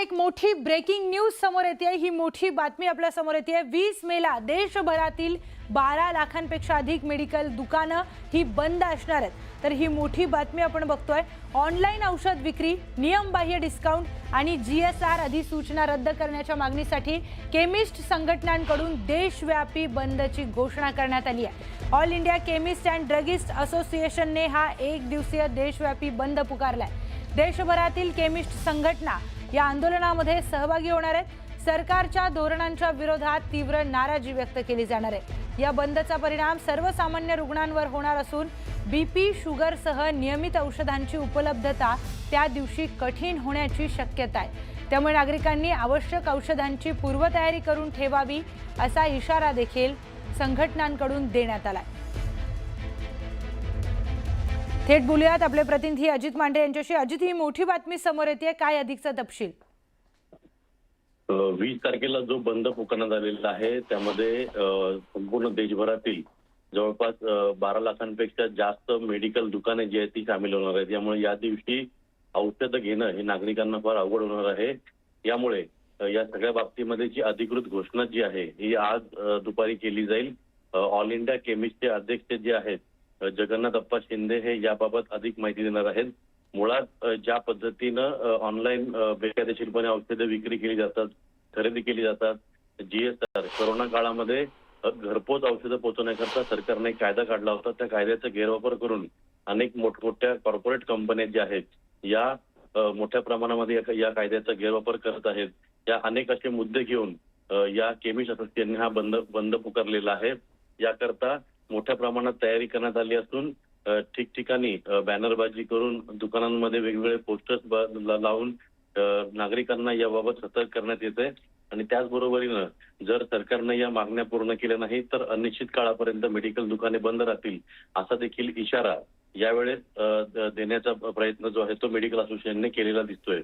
एक मोठी breaking news समोर येते। ही मोठी बातमी आपल्या समोर येते। 20 मेला देशभरातील 12 लाखांपेक्षा अधिक मेडिकल दुकानं ही बंद असणार आहेत। तर ही मोठी बातमी आपण बघतोय। ऑनलाईन औषध विक्री, नियमबाह्य डिस्काउंट आणि जीएसआर अधिसूचना रद्द करण्याच्या मागणीसाठी केमिस्ट संघटनांकडून देशव्यापी बंदची घोषणा करण्यात आली आहे। All India chemist and druggist असोसिएशनने हा एक दिवसीय देशव्यापी बंद पुकारलाय। देशभरातील केमिस्ट संघटना या आंदोलनामध्ये सहभागी होणार आहेत। सरकारच्या धोरणांच्या विरोधात तीव्र नाराजी व्यक्त केली जाणार आहे। या बंदचा परिणाम सर्वसामान्य रुग्णांवर होणार असून बीपी, शुगरसह नियमित औषधांची उपलब्धता त्या दिवशी कठीण होण्याची शक्यता आहे। त्यामुळे नागरिकांनी आवश्यक औषधांची पूर्वतयारी करून ठेवावी असा इशारा देखील संघटनांकडून देण्यात आला आहे। थेट बोलूयात आपले प्रतिनिधी अजित मांडे यांच्याशी। अजित, ही मोठी बातमी समोर येते, काय अधिकचा तपशील? 20 तारखेला जो बंद पुकारण्यात आलेला आहे त्यामध्ये संपूर्ण देशभरातील जवळपास 12 लाखांपेक्षा जास्त मेडिकल दुकाने जी आहेत ती सामील होणार आहेत। यामुळे या दिवशी औषध घेणं हे नागरिकांना फार अवघड होणार आहे। यामुळे या सगळ्या बाबतीमध्ये जी अधिकृत घोषणा जी आहे ही आज दुपारी केली जाईल। ऑल इंडिया केमिस्टचे अध्यक्ष जे आहेत जगन्नाथप्पा शिंदे हे याबाबत अधिक माहिती देणार आहेत। मुळात ज्या पद्धतीनं ऑनलाईन बेकायदेशीरपणे औषधे विक्री केली जातात, खरेदी केली जातात, जीएसआर कोरोना काळामध्ये घरपोच औषधं पोहोचवण्याकरता सरकारने कायदा काढला होता। त्या कायद्याचा गैरवापर करून अनेक मोठमोठ्या कॉर्पोरेट कंपन्या ज्या आहेत या मोठ्या प्रमाणामध्ये या कायद्याचा गैरवापर करत आहेत। या अनेक असे मुद्दे घेऊन या केमिस्ट असोसिएशनने हा बंद पुकारलेला आहे। याकरता मोठ्या प्रमाणात तयारी करण्यात आली असून ठिकठिकाणी बॅनरबाजी करून दुकानांमध्ये वेगवेगळे पोस्टर्स लावून नागरिकांना याबाबत सतर्क करण्यात येते। आणि त्याचबरोबरीनं जर सरकारने या मागण्या पूर्ण केल्या नाही तर अनिश्चित काळापर्यंत मेडिकल दुकाने बंद राहतील असा देखील इशारा यावेळेस देण्याचा प्रयत्न जो आहे तो मेडिकल असोसिएशनने केलेला दिसतोय।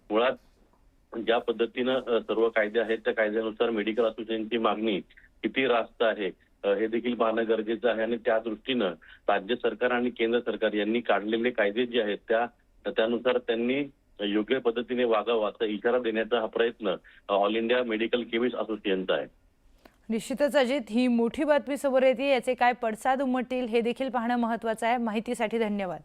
मुळात ज्या पद्धतीनं सर्व कायदे आहेत त्या कायद्यानुसार मेडिकल असोसिएशनची मागणी किती रास्त आहे हे देखील पाहणं गरजेचं आहे। आणि त्या दृष्टीनं राज्य सरकार आणि केंद्र सरकार यांनी काढलेले कायदे जे आहेत त्यानुसार त्यांनी योग्य पद्धतीने वागावं असा इशारा देण्याचा हा प्रयत्न ऑल इंडिया मेडिकल केमिस्ट असोसिएशनचा आहे। निश्चितच अजित, ही मोठी बातमी समोर येते, याचे काय पडसाद उमटतील हे देखील पाहणं महत्त्वाचं आहे। माहितीसाठी धन्यवाद।